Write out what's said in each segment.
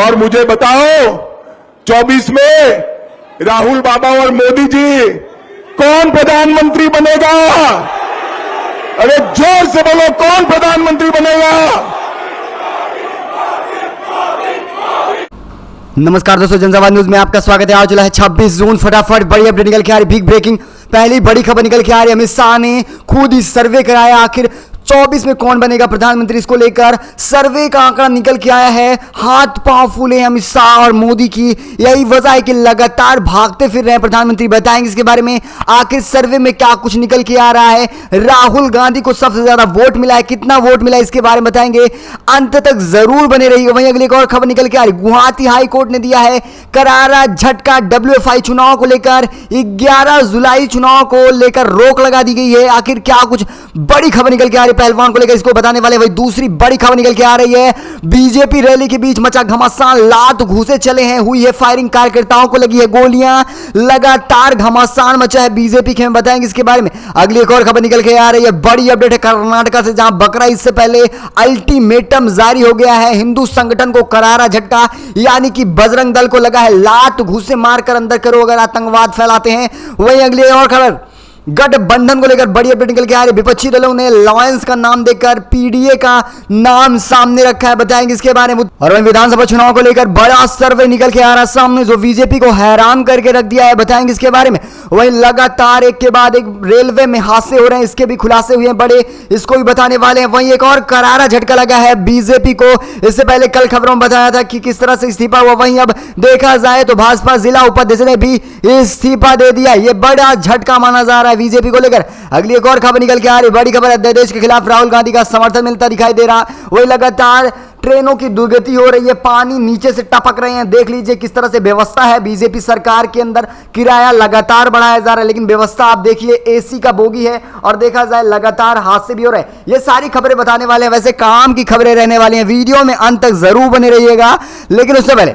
और मुझे बताओ 24 में राहुल बाबा और मोदी जी कौन प्रधानमंत्री बनेगा? अरे जोर से बोलो, कौन प्रधानमंत्री बनेगा? नमस्कार दोस्तों, जनसंवाद न्यूज में आपका स्वागत है। आज जुलाई है 26 जून। फटाफट बड़ी अपडेट निकल के आ रही, बिग ब्रेकिंग पहली बड़ी खबर निकल के आ रही है। अमित शाह ने खुद ही सर्वे कराया, आखिर 24 में कौन बनेगा प्रधानमंत्री, इसको लेकर सर्वे का आंकड़ा निकल के आया है। हाथ पांव फूले अमित शाह और मोदी की, यही वजह है कि लगातार भागते फिर रहे हैं प्रधानमंत्री। बताएंगे इसके बारे में, आखिर सर्वे में क्या कुछ निकल के आ रहा है। राहुल गांधी को सबसे ज्यादा वोट मिला है, कितना वोट मिला है इसके बारे में बताएंगे, अंत तक जरूर बने रहिएगा। वहीं अगली एक और खबर निकल के आ रही, गुवाहाटी हाई कोर्ट ने दिया है करारा झटका। WFI चुनाव को लेकर 11 जुलाई चुनाव को लेकर रोक लगा दी गई है। आखिर क्या कुछ बड़ी खबर निकल के आ रही पहलवान को लेकर, इसको बताने वाले। वही दूसरी बड़ी खबर निकल के आ रही है, बीजेपी रैली के बीच मचा घमासान, लात घूसे चले हैं, हुई है फायरिंग, कार्यकर्ताओं को लगी है गोलियां, लगातार घमासान मचा है बीजेपी के। बताएंगे इसके बारे में। अगली एक और खबर निकल के आ रही है, बड़ी अपडेट है कर्नाटक से, जहां बकरा ईद से पहले अल्टीमेटम जारी हो गया है। हिंदू संगठन को करारा झटका, यानी कि बजरंग दल को लगा है लात घूसे मारकर अंदर करो अगर आतंकवाद फैलाते हैं। वही अगली और खबर, गठबंधन को लेकर बड़ी अपडेट निकल के आ रही। विपक्षी दलों ने अलायंस का नाम देकर PDA का नाम सामने रखा है, बताएंगे इसके बारे में। और वहीं विधानसभा चुनाव को लेकर बड़ा सर्वे निकल के आ रहा है सामने, जो बीजेपी को हैरान करके रख दिया है, बताएंगे इसके बारे में। वहीं लगातार एक के बाद एक रेलवे में हादसे हो रहे हैं, इसके भी खुलासे हुए हैं बड़े, इसको भी बताने वाले हैं। वहीं एक और करारा झटका लगा है बीजेपी को। इससे पहले कल खबरों में बताया था कि किस तरह से इस्तीफा हुआ, वहीं अब देखा जाए तो भाजपा जिला उपाध्यक्ष ने भी इस्तीफा दे दिया। यह बड़ा झटका माना जा रहा है बीजेपी को लेकर। अगली एक और खबर निकल के आ रही, बड़ी खबर, अध्यादेश के खिलाफ राहुल गांधी का समर्थन मिलता दिखाई दे रहा। वही लगातार ट्रेनों की दुर्गति हो रही है, पानी नीचे से टपक रहे हैं। देख लीजिए किस तरह से व्यवस्था है बीजेपी सरकार के अंदर, किराया लगातार बढ़ाया जा रहा है, लेकिन व्यवस्था आप देखिए AC का बोगी है, और देखा जाए लगातार हादसे भी हो रहे हैं। ये सारी खबरें बताने वाले हैं, वैसे काम की खबरें रहने वाली हैं। वीडियो में अंत तक जरूर बने रहिएगा, लेकिन उससे पहले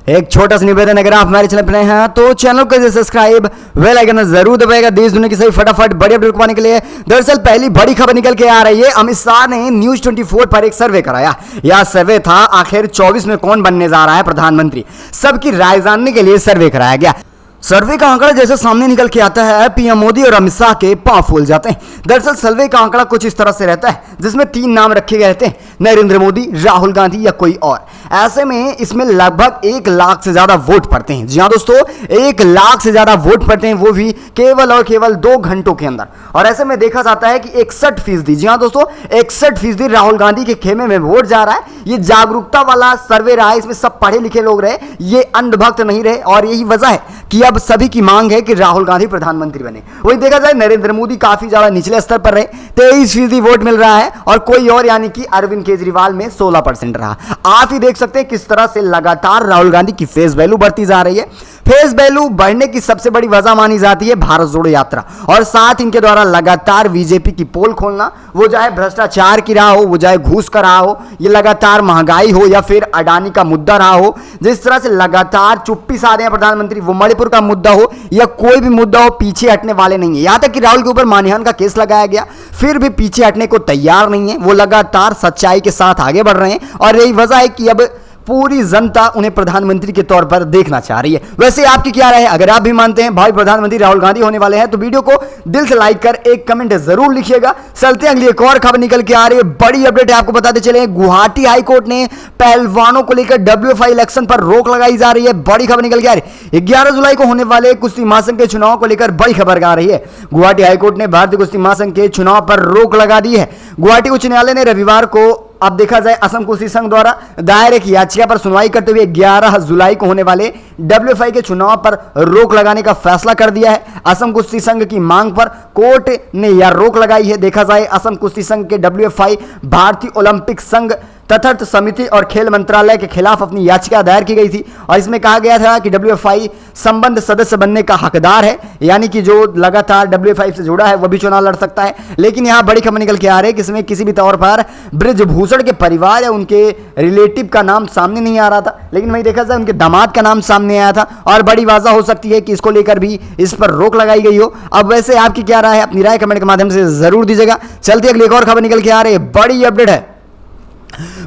एक छोटा सा निवेदन, अगर आप हमारे चैनल पर नए हैं तो चैनल को सब्सक्राइब, बेल आइकन जरूर दबाएगा देश दुनिया की सभी फटाफट बड़ी अपडेट पाने के लिए। दरअसल पहली बड़ी खबर निकल के आ रही है, अमित शाह ने न्यूज 24 पर एक सर्वे कराया। यह सर्वे था आखिर 24 में कौन बनने जा रहा है प्रधानमंत्री, सबकी राय जानने के लिए सर्वे कराया गया। सर्वे का आंकड़ा जैसे सामने निकल के आता है, PM मोदी और अमित शाह के पांव फूल जाते हैं। दरअसल सर्वे का आंकड़ा कुछ इस तरह से रहता है, जिसमें 3 नाम रखे गए थे, नरेंद्र मोदी, राहुल गांधी या कोई और। ऐसे में इसमें लगभग 1 लाख से ज्यादा वोट पड़ते हैं। जी हाँ दोस्तों, 1 लाख से ज्यादा वोट पड़ते हैं, वो भी केवल और केवल 2 घंटों के अंदर। और ऐसे में देखा जाता है कि 61%, जी हाँ दोस्तों 61% राहुल गांधी के खेमे में वोट जा रहा है। ये जागरूकता वाला सर्वे रहा है, इसमें सब पढ़े लिखे लोग रहे, ये अंधभक्त नहीं रहे, और यही वजह है कि अब सभी की मांग है कि राहुल गांधी प्रधानमंत्री बने। वही देखा जाए नरेंद्र मोदी काफी ज्यादा निचले स्तर पर रहे, 23% वोट मिल रहा है, और कोई और यानी कि अरविंद केजरीवाल में 16% रहा। आप ही देख सकते हैं किस तरह से लगातार राहुल गांधी की फेस वैल्यू बढ़ती जा रही है। फेस वैल्यू बढ़ने की सबसे बड़ी वजह मानी जाती है भारत जोड़ो यात्रा, और साथ इनके द्वारा लगातार बीजेपी की पोल खोलना, वो चाहे भ्रष्टाचार की रहा हो, वो चाहे घूस का रहा हो, ये लगातार महंगाई हो, या फिर अडानी का मुद्दा रहा हो। जिस तरह से लगातार चुप्पी साधे हैं प्रधानमंत्री, वो मणिपुर का मुद्दा हो या कोई भी मुद्दा हो, पीछे हटने वाले नहीं है। यहां तक कि राहुल के ऊपर मानहानि का केस लगाया गया, फिर भी पीछे हटने को तैयार नहीं है। वो लगातार सच्चाई के साथ आगे बढ़ रहे हैं, और यही वजह है कि अब पूरी जनता उन्हें प्रधानमंत्री के तौर पर देखना चाह रही है। वैसे आपकी क्या राय है? अगर आप भी मानते हैं भाई प्रधानमंत्री राहुल गांधी होने वाले हैं, तो वीडियो को दिल से लाइक कर एक कमेंट जरूर लिखिएगा। चलते हैं अगली एक और खबर निकल के आ रही है, बड़ी अपडेट है, आपको बताते चले। गुवाहाटी हाई कोर्ट ने पहलवानों को लेकर WFI इलेक्शन पर रोक लगाई जा रही है। बड़ी खबर निकल के आ रही है, 11 जुलाई को होने वाले कुश्ती महासंघ के चुनाव को लेकर बड़ी खबर आ रही है। गुवाहाटी हाईकोर्ट ने भारतीय कुश्ती महासंघ के चुनाव पर रोक लगा दी है। गुवाहाटी उच्च न्यायालय ने रविवार को, अब देखा जाए, असम कुश्ती संघ द्वारा दायर एक याचिका पर सुनवाई करते हुए 11 जुलाई को होने वाले WFI के चुनाव पर रोक लगाने का फैसला कर दिया है। असम कुश्ती संघ की मांग पर कोर्ट ने यह रोक लगाई है। देखा जाए, असम कुश्ती संघ के WFI भारतीय ओलंपिक संघ तथर्थ समिति और खेल मंत्रालय के खिलाफ अपनी याचिका दायर की गई थी, और इसमें कहा गया था कि WFI संबंध सदस्य बनने का हकदार है, यानी कि जो लगातार WFI से जुड़ा है वो भी चुनाव लड़ सकता है। लेकिन यहां बड़ी खबर निकल के आ रही है कि इसमें किसी भी तौर पर ब्रिजभूषण के परिवार या उनके रिलेटिव का नाम सामने नहीं आ रहा था, लेकिन वही देखा जाए उनके दामाद का नाम सामने आया था, और बड़ी वजह हो सकती है कि इसको लेकर भी इस पर रोक लगाई गई हो। अब वैसे आपकी क्या राय है? अपनी राय कमेंट के माध्यम से जरूर दीजिएगा। चलते अगली एक और खबर निकल के आ रही है, बड़ी अपडेट है।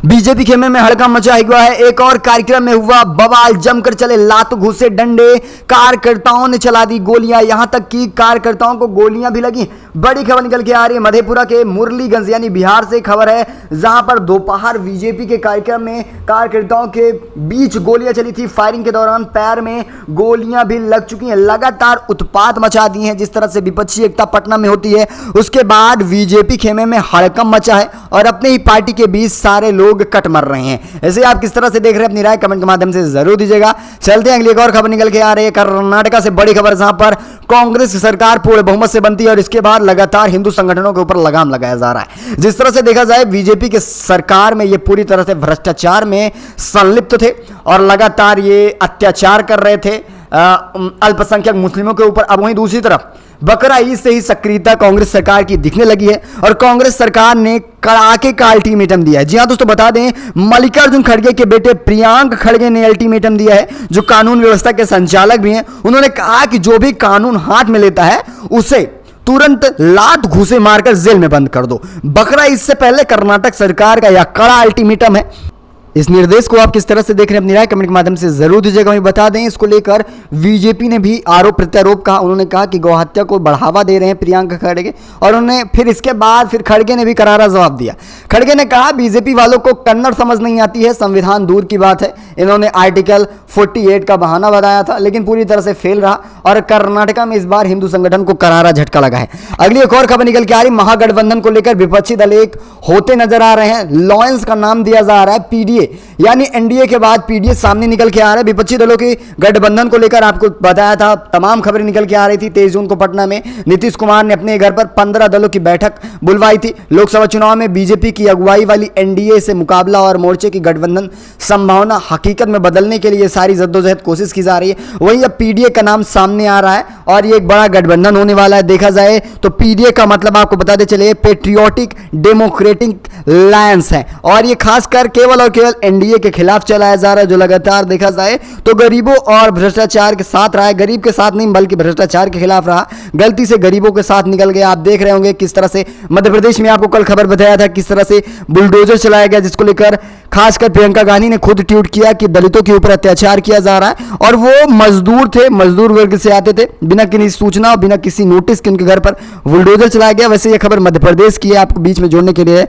बीजेपी खेमे में हड़कंप मचा हुआ है। एक और कार्यक्रम में हुआ बवाल, जमकर चले लात घूसे डंडे, कार्यकर्ताओं ने चला दी गोलियां, यहां तक कि कार्यकर्ताओं को गोलियां भी लगी। बड़ी खबर निकल के आ रही है मधेपुरा के मुरलीगंज यानी बिहार से खबर है, जहां पर दोपहर बीजेपी के कार्यक्रम में कार्यकर्ताओं के बीच गोलियां चली थी। फायरिंग के दौरान पैर में गोलियां भी लग चुकी हैं। लगातार उत्पात मचा दिए हैं जिस तरह से विपक्षी एकता पटना में होती है। उसके बाद बीजेपी खेमे में हड़कंप मचा है और अपने ही पार्टी के बीच सारे लोग कट मर रहे हैं। ऐसे आप किस तरह से देख रहे हैं अपनी राय कमेंट के माध्यम से जरूर दीजिएगा। चलते हैं अगली एक और खबर निकल के आ रही है कर्नाटका से। बड़ी खबर, जहां पर कांग्रेस सरकार पूर्ण बहुमत से बनती है और इसके बाद लगातार हिंदू संगठनों के ऊपर लगाम लगाया जा रहा है। जिस तरह से देखा जाए बीजेपी के सरकार में ये पूरी तरह से भ्रष्टाचार में संलिप्त थे और लगातार ये अत्याचार कर रहे थे अल्पसंख्यक मुस्लिमों के ऊपर। अब वहीं दूसरी तरफ बकरा ईद से ही सक्रियता कांग्रेस सरकार की दिखने लगी है और कांग्रेस सरकार ने कड़ाके का अल्टीमेटम दिया है। जी हां दोस्तों, बता दें मल्लिकार्जुन खड़गे के बेटे प्रियांक खड़गे ने अल्टीमेटम दिया है, जो कानून व्यवस्था के संचालक भी हैं। उन्होंने कहा कि जो भी कानून हाथ में लेता है उसे तुरंत लात घूसे मारकर जेल में बंद कर दो। बकरा ईद से पहले कर्नाटक सरकार का यह कड़ा अल्टीमेटम है। इस निर्देश को आप किस तरह से देख रहे हैं अपनी राय कमेंट के माध्यम से जरूर दीजिएगा। वहीं बता दें इसको लेकर बीजेपी ने भी आरोप प्रत्यारोप कहा। उन्होंने कहा कि गौहत्या को बढ़ावा दे रहे हैं प्रियंका खड़गे, और उन्होंने फिर इसके बाद खड़गे ने भी करारा जवाब दिया। खड़गे ने कहा बीजेपी वालों को कन्नड़ समझ नहीं आती है, संविधान दूर की बात है। इन्होंने आर्टिकल 48 का बहाना बताया था लेकिन पूरी तरह से फेल रहा और कर्नाटका में इस बार हिंदू संगठन को करारा झटका लगा है। अगली एक और खबर निकल के आ रही, महागठबंधन को लेकर विपक्षी दल एक होते नजर आ रहे हैं। लॉयंस का नाम दिया जा रहा है पीडीए, यानी एनडीए के बाद पीडीए सामने निकल के आ रहा है। विपक्षी दलों के गठबंधन को लेकर आपको बताया था, तमाम खबरें निकल के आ रही थी। 23 जून को पटना में नीतीश कुमार ने अपने घर पर 15 दलों की बैठक बुलवाई थी। लोकसभा चुनाव में बीजेपी की अगुवाई वाली एनडीए से मुकाबला और मोर्चे की गठबंधन संभावना हकीकत में बदलने के लिए सारी जद्दोजहद कोशिश की जा रही है। वहीं अब पीडीए का नाम सामने आ रहा है और ये एक बड़ा गठबंधन होने वाला है। देखा जाए तो पीडीए का मतलब आपको बताते चलिए पेट्रियोटिक डेमोक्रेटिक लायंस है और ये खासकर केवल और केवल एनडीए के खिलाफ चलाया जा रहा है, जो लगातार देखा जाए तो गरीबों और भ्रष्टाचार के साथ रहा है। गरीब के साथ नहीं बल्कि भ्रष्टाचार के खिलाफ रहा, गलती से गरीबों के साथ निकल गया। आप देख रहे होंगे किस तरह से मध्य प्रदेश में आपको कल खबर बताया था किस तरह से बुलडोजर चलाया गया, जिसको लेकर खासकर प्रियंका गांधी ने खुद ट्वीट किया कि दलितों के ऊपर अत्याचार किया जा रहा है और वो मजदूर थे, मजदूर वर्ग से आते थे, बिना किसी सूचना बिना किसी नोटिस के उनके घर पर बुलडोजर चलाया गया। वैसे ये खबर मध्य प्रदेश की है, आपको बीच में जोड़ने के लिए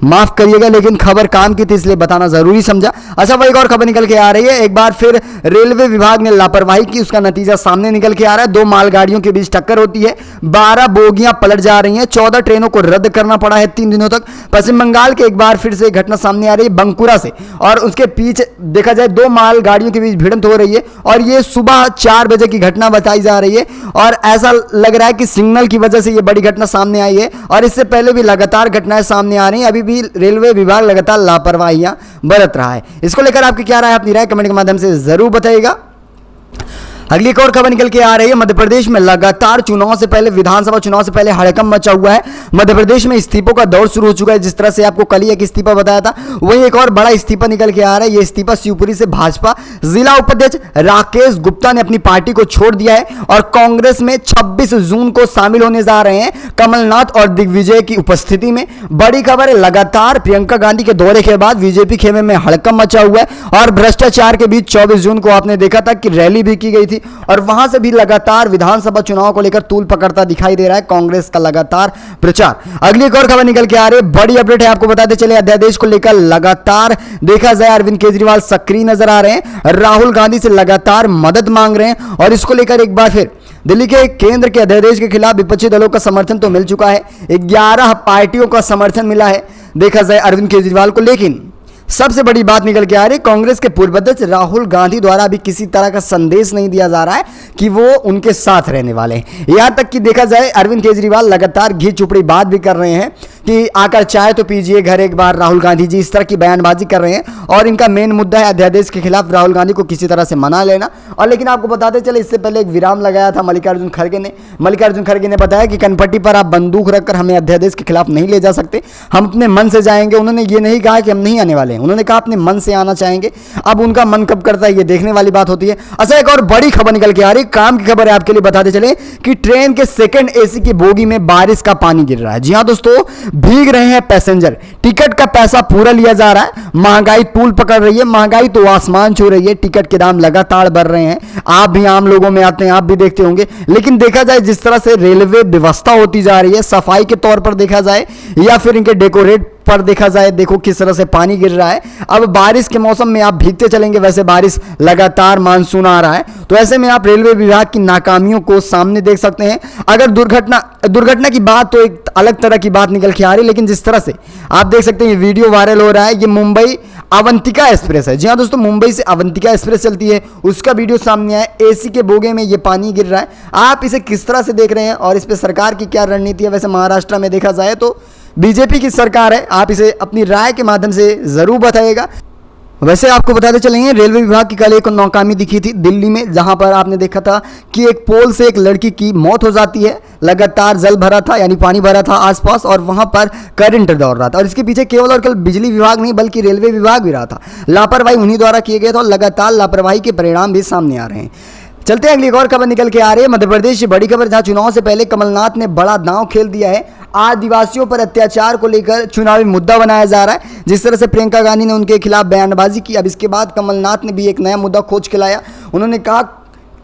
माफ करिएगा लेकिन खबर काम की थी इसलिए बताना जरूरी समझा। अच्छा, वही एक और खबर निकल के आ रही है। एक बार फिर रेलवे विभाग ने लापरवाही की, उसका नतीजा सामने निकल के आ रहा है। 2 मालगाड़ियों के बीच टक्कर होती है, 12 बोगियां पलट जा रही हैं, 14 ट्रेनों को रद्द करना पड़ा है 3 दिनों तक। पश्चिम बंगाल के एक बार फिर से घटना सामने आ रही है बंकुरा से और उसके पीछे देखा जाए 2 मालगाड़ियों के बीच भिड़ंत हो रही है और ये सुबह 4 बजे की घटना बताई जा रही है और ऐसा लग रहा है कि सिग्नल की वजह से ये बड़ी घटना सामने आई है और इससे पहले भी लगातार घटनाएं सामने आ रही हैं। अभी भी रेलवे विभाग लगातार लापरवाहियां बरत रहा है। इसको लेकर आपकी क्या राय है अपनी राय कमेंट के माध्यम से जरूर बताइएगा। अगली एक और खबर निकल के आ रही है, मध्य प्रदेश में लगातार चुनाव से पहले, विधानसभा चुनाव से पहले हड़कंप मचा हुआ है। मध्य प्रदेश में इस्तीफों का दौर शुरू हो चुका है। जिस तरह से आपको कल ही एक इस्तीफा बताया था, वही एक और बड़ा इस्तीफा निकल के आ रहा है। यह इस्तीफा शिवपुरी से भाजपा जिला उपाध्यक्ष राकेश गुप्ता ने अपनी पार्टी को छोड़ दिया है और कांग्रेस में 26 जून को शामिल होने जा रहे हैं कमलनाथ और दिग्विजय की उपस्थिति में। बड़ी खबर है, लगातार प्रियंका गांधी के दौरे के बाद बीजेपी खेमे में हड़कंप मचा हुआ है और भ्रष्टाचार के बीच 24 जून को आपने देखा था कि रैली भी की गई थी और वहां से भी लगातार विधानसभा चुनाव को लेकर तूल पकड़ता दिखाई दे रहा है कांग्रेस का लगातार प्रचार। अगली एक और खबर निकल के आ रही है, बड़ी अपडेट है, आपको बताते चले अध्यादेश को लेकर लगातार देखा जाए अरविंद केजरीवाल सक्रिय नजर आ रहे हैं, राहुल गांधी से लगातार मदद मांग रहे हैं और इसको लेकर एक बार फिर दिल्ली के केंद्र के अध्यादेश के खिलाफ विपक्षी दलों का समर्थन तो मिल चुका है, 11 पार्टियों का समर्थन मिला है देखा जाए अरविंद केजरीवाल को। लेकिन सबसे बड़ी बात निकल के आ रही है, कांग्रेस के पूर्व अध्यक्ष राहुल गांधी द्वारा अभी किसी तरह का संदेश नहीं दिया जा रहा है कि वो उनके साथ रहने वाले हैं। यहां तक कि देखा जाए अरविंद केजरीवाल लगातार घी चुपड़ी बात भी कर रहे हैं कि आकर चाय तो पीजिए घर एक बार राहुल गांधी जी, इस तरह की बयानबाजी कर रहे हैं और इनका मेन मुद्दा है अध्यादेश के खिलाफ राहुल गांधी को किसी तरह से मना लेना। और लेकिन आपको बताते चले इससे पहले एक विराम लगाया था मल्लिकार्जुन खड़गे ने बताया कि कनपट्टी पर आप बंदूक रखकर हमें अध्यादेश के खिलाफ नहीं ले जा सकते, हम अपने मन से जाएंगे। उन्होंने ये नहीं कहा कि हम नहीं आने वाले, उन्होंने कहा अपने मन से आना चाहेंगे। अब उनका मन कब करता है ये देखने वाली बात होती है। अच्छा, एक और बड़ी खबर निकल के आ रही, काम की खबर है आपके लिए, बताते चले कि ट्रेन के सेकंड एसी की बोगी में बारिश का पानी गिर रहा है। जी हां दोस्तों, भीग रहे हैं पैसेंजर, टिकट का पैसा पूरा लिया जा रहा है, महंगाई तूल पकड़ रही है, महंगाई तो आसमान छू रही है, टिकट के दाम लगातार बढ़ रहे हैं। आप भी आम लोगों में आते हैं, आप भी देखते होंगे। लेकिन देखा जाए जिस तरह से रेलवे व्यवस्था होती जा रही है, सफाई के तौर पर देखा जाए या फिर इनके डेकोरेट पर देखा जाए, देखो किस तरह से पानी गिर रहा है। अब बारिश के मौसम में आप भीगते चलेंगे, वैसे बारिश लगातार मानसून आ रहा है, तो ऐसे में आप रेलवे विभाग की नाकामियों को सामने देख सकते हैं। अगर दुर्घटना की बात तो एक अलग तरह की बात निकल के आ रही है, लेकिन जिस तरह से आप देख सकते हैं ये वीडियो वायरल हो रहा है, ये मुंबई अवंतिका एक्सप्रेस है। जी हाँ दोस्तों, मुंबई से अवंतिका एक्सप्रेस चलती है, उसका वीडियो सामने आया, एसी के बोगे में ये पानी गिर रहा है। आप इसे किस तरह से देख रहे हैं और इस पर सरकार की क्या रणनीति है? वैसे महाराष्ट्र में देखा जाए तो बीजेपी की सरकार है, आप इसे अपनी राय के माध्यम से जरूर बताइएगा। वैसे आपको बताते चलेंगे, रेलवे विभाग की कल एक नाकामी दिखी थी दिल्ली में, जहां पर आपने देखा था कि एक पोल से एक लड़की की मौत हो जाती है। लगातार जल भरा था, यानी पानी भरा था आसपास, और वहां पर करंट दौड़ रहा था, और इसके पीछे केवल और केवल बिजली विभाग नहीं बल्कि रेलवे विभाग भी रहा था। लापरवाही उन्हीं द्वारा किए गए थे, और लगातार लापरवाही के परिणाम भी सामने आ रहे हैं। चलते हैं अगली एक और खबर निकल के आ रही है मध्य प्रदेश से बड़ी खबर, जहां चुनाव से पहले कमलनाथ ने बड़ा दांव खेल दिया है। आदिवासियों पर अत्याचार को लेकर चुनावी मुद्दा बनाया जा रहा है। जिस तरह से प्रियंका गांधी ने उनके खिलाफ बयानबाजी की, अब इसके बाद कमलनाथ ने भी एक नया मुद्दा खोज के लाया। उन्होंने कहा,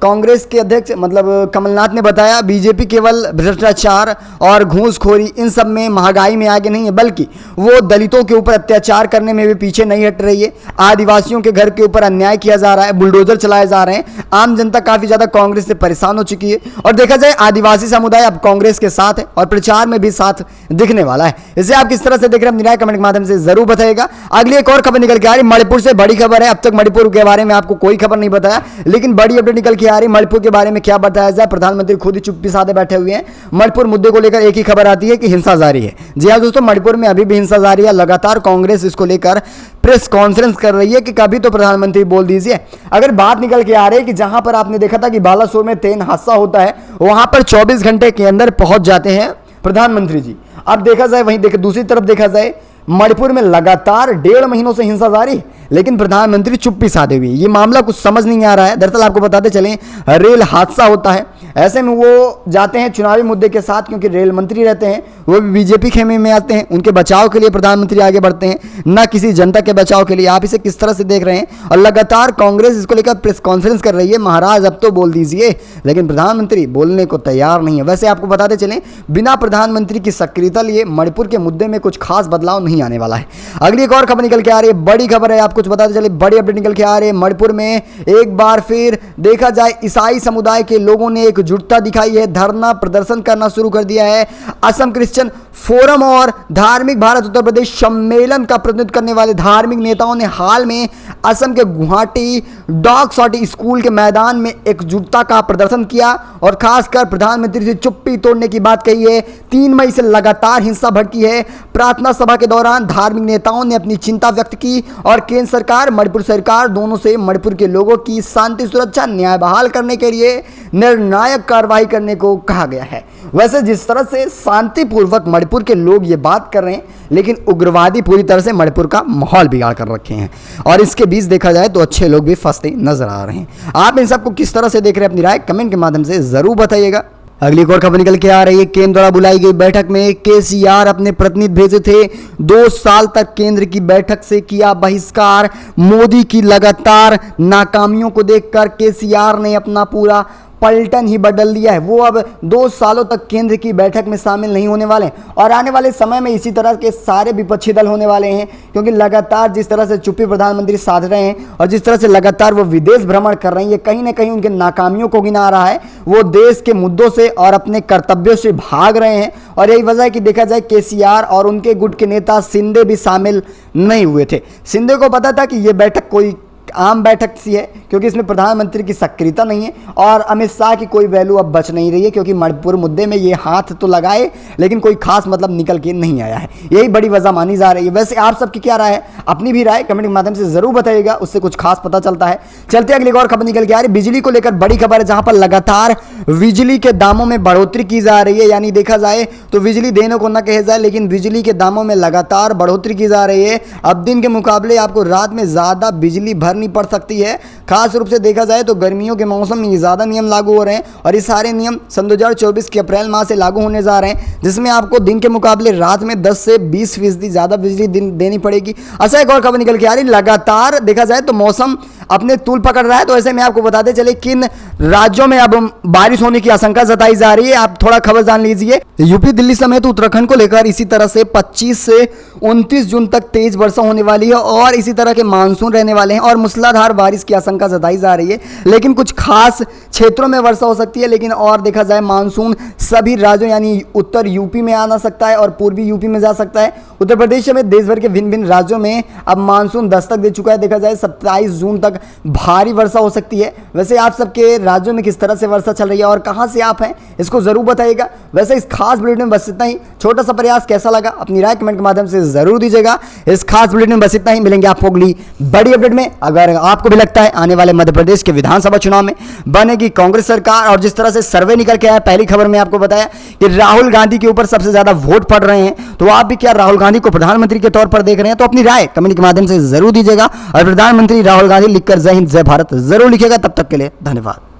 कांग्रेस के अध्यक्ष मतलब कमलनाथ ने बताया, बीजेपी केवल भ्रष्टाचार और घूसखोरी इन सब में, महंगाई में आगे नहीं है, बल्कि वो दलितों के ऊपर अत्याचार करने में भी पीछे नहीं हट रही है। आदिवासियों के घर के ऊपर अन्याय किया जा रहा है, बुलडोजर चलाए जा रहे हैं। आम जनता काफी ज्यादा कांग्रेस से परेशान हो चुकी है, और देखा जाए आदिवासी समुदाय अब कांग्रेस के साथ है और प्रचार में भी साथ दिखने वाला है। इसे आप किस तरह से देख रहे हैं अपनी राय कमेंट के माध्यम से जरूर बताइएगा। अगली एक और खबर निकल के आ रही, मणिपुर से बड़ी खबर है। अब तक मणिपुर के बारे में आपको कोई खबर नहीं बताया, लेकिन बड़ी अपडेट निकल के आ रही। मणिपुर के बारे में क्या बताया जाए, प्रधानमंत्री खुद ही चुप्पी साधे बैठे हुए हैं। मणिपुर मुद्दे को लेकर एक ही खबर आती है कि हिंसा जारी है। जी हाँ दोस्तों, मणिपुर में अभी भी हिंसा जारी है। लगातार कांग्रेस इसको लेकर प्रेस कॉन्फ्रेंस कर रही है कि कभी तो प्रधानमंत्री बोल दीजिए। अगर बात निकल के आ रही है कि जहां पर आपने देखा था कि बालासोर में ट्रेन हादसा होता है, वहां पर 24 घंटे के अंदर पहुंच जाते हैं प्रधानमंत्री जी। अब देखा जाए वहीं दूसरी तरफ देखा जाए, मणिपुर में लगातार 1.5 महीनों से हिंसा जारी, लेकिन प्रधानमंत्री चुप्पी साधे हुए। ये मामला कुछ समझ नहीं आ रहा है। दरअसल आपको बताते चलें, रेल हादसा होता है, ऐसे में वो जाते हैं चुनावी मुद्दे के साथ, क्योंकि रेल मंत्री रहते हैं, वो भी बीजेपी खेमे में आते हैं। उनके बचाव के लिए प्रधानमंत्री आगे बढ़ते हैं, ना किसी जनता के बचाव के लिए। आप इसे किस तरह से देख रहे हैं? और लगातार कांग्रेस इसको लेकर प्रेस कॉन्फ्रेंस कर रही है, महाराज अब तो बोल दीजिए, लेकिन प्रधानमंत्री बोलने को तैयार नहीं है। वैसे आपको बताते चलें, बिना प्रधानमंत्री की सक्रियता लिए मणिपुर के मुद्दे में कुछ खास बदलाव नहीं आने वाला है। अगली एक और खबर निकल के आ रही है, बड़ी खबर है, आप कुछ बताते चले, बड़ी अपडेट निकल के आ रही है। मणिपुर में एक बार फिर देखा जाए, ईसाई समुदाय के लोगों ने एकजुटता दिखाई है, धरना प्रदर्शन करना शुरू कर दिया है। असम क्रिश्चियन फोरम और धार्मिक भारत उत्तर प्रदेश सम्मेलन का प्रतिनिधित्व करने वाले धार्मिक नेताओं ने हाल में असम के गुवाहाटी डॉग सॉटी स्कूल के मैदान में एकजुटता का प्रदर्शन किया, और खासकर प्रधानमंत्री से चुप्पी तोड़ने की बात कही है। 3 मई से लगातार हिंसा भड़की है। प्रार्थना सभा के दौरान धार्मिक नेताओं ने अपनी चिंता व्यक्त की, और केंद्र सरकार, मणिपुर सरकार दोनों से मणिपुर के लोगों की शांति, सुरक्षा, न्याय बहाल करने के लिए निर्णायक कार्रवाई करने को कहा गया है। वैसे जिस तरह से शांतिपूर्वक मणिपुर के लोग ये बात कर रहे हैं, लेकिन उग्रवादी पूरी तरह से मणिपुर का माहौल बिगाड़ कर रखे हैं, और इसके बीच देखा जाए तो अच्छे लोग भी फंसते नजर आ रहे हैं। आप इन सबको किस तरह से देख रहे हैं, अपनी राय कमेंट के माध्यम से जरूर बताइएगा। अगली एक और खबर निकल के आ रही है, केंद्र द्वारा बुलाई गई बैठक में केसीआर अपने प्रतिनिधि भेजे थे। 2 साल तक केंद्र की बैठक से किया बहिष्कार। मोदी की लगातार नाकामियों को देखकर केसीआर ने अपना पूरा पलटन ही बदल दिया है। वो अब 2 सालों तक केंद्र की बैठक में शामिल नहीं होने वाले, और आने वाले समय में इसी तरह के सारे विपक्षी दल होने वाले हैं, क्योंकि लगातार जिस तरह से चुप्पी प्रधानमंत्री साध रहे हैं और जिस तरह से लगातार वो विदेश भ्रमण कर रहे हैं, ये कहीं ना कहीं उनके नाकामियों को गिना रहा है। वो देश के मुद्दों से और अपने कर्तव्यों से भाग रहे हैं, और यही वजह है कि देखा जाए केसीआर और उनके गुट के नेता शिंदे भी शामिल नहीं हुए थे। शिंदे को पता था कि ये बैठक कोई आम बैठक सी है, क्योंकि इसमें प्रधानमंत्री की सक्रियता नहीं है, और अमित शाह की कोई वैल्यू अब बच नहीं रही है, क्योंकि मणिपुर मुद्दे में ये हाथ तो लगाए, लेकिन कोई खास मतलब निकल के नहीं आया है। यही बड़ी वजह मानी जा रही है। वैसे आप सबकी क्या राय है? अपनी भी राय कमेंट के माध्यम से जरूर बताइएगा, उससे कुछ खास पता चलता है। चलते अगली और खबर निकल के आ रही, बिजली को लेकर बड़ी खबर है, जहां पर लगातार बिजली के दामों में बढ़ोतरी की जा रही है। यानी देखा जाए तो बिजली देने को न कहे जाए, लेकिन बिजली के दामों में लगातार बढ़ोतरी की जा रही है। अब दिन के मुकाबले आपको रात में ज्यादा बिजली भरने करनी पड़ सकती है। खास रूप से देखा जाए तो गर्मियों के मौसम में ये ज़्यादा नियम लागू हो रहे हैं और ये सारे नियम सन 2024 के अप्रैल माह से लागू होने जा रहे हैं, जिसमें आपको दिन के मुकाबले रात में 10 से 20% ज़्यादा बिजली देनी पड़ेगी। अच्छा, एक और खबर निकल के आ रही, लगातार देखा जाए तो मौसम अपने तूल पकड़ रहा है, तो ऐसे में आपको बताते चले किन राज्यों में अब बारिश होने की आशंका जताई जा रही है। आप थोड़ा खबर जान लीजिए। यूपी, दिल्ली समेत उत्तराखंड को लेकर इसी तरह से 25 से 29 जून तक तेज वर्षा होने वाली है और इसी तरह के मानसून रहने वाले हैं और मूसलाधार बारिश की आशंका जताई जा रही है। लेकिन कुछ खास क्षेत्रों में वर्षा हो सकती है, लेकिन और देखा जाए मानसून सभी राज्यों यानी उत्तर यूपी में आना सकता है और पूर्वी यूपी में जा सकता है। उत्तर प्रदेश में देश भर के भिन्न भिन्न राज्यों में अब मानसून दस्तक दे चुका है। देखा जाए 27 जून तक भारी वर्षा हो सकती है। वैसे आप सबके राज्यों में किस तरह से वर्षा चल रही है और कहां से आप हैं, इसको जरूर बताइएगा। वैसे इस खास बुलेटिन में बस इतना ही। छोटा सा प्रयास कैसा लगा अपनी राय कमेंट के माध्यम से जरूर दीजिएगा। इस खास बुलेटिन में बस इतना ही। मिलेंगे आपको अगली बड़ी अपडेट में। अगर आपको भी लगता है आने वाले मध्य प्रदेश के विधानसभा चुनाव में बनेगी कांग्रेस सरकार और जिस तरह से सर्वे निकल के आया, पहली खबर में आपको बताया कि राहुल गांधी के ऊपर सबसे ज्यादा वोट पड़ रहे हैं, तो आप भी क्या राहुल गांधी को प्रधानमंत्री के तौर पर देख रहे हैं? तो अपनी राय कमेंट के माध्यम से जरूर दीजिएगा और प्रधानमंत्री राहुल गांधी लिखकर जय हिंद जय भारत जरूर लिखिएगा। तब तक के लिए धन्यवाद।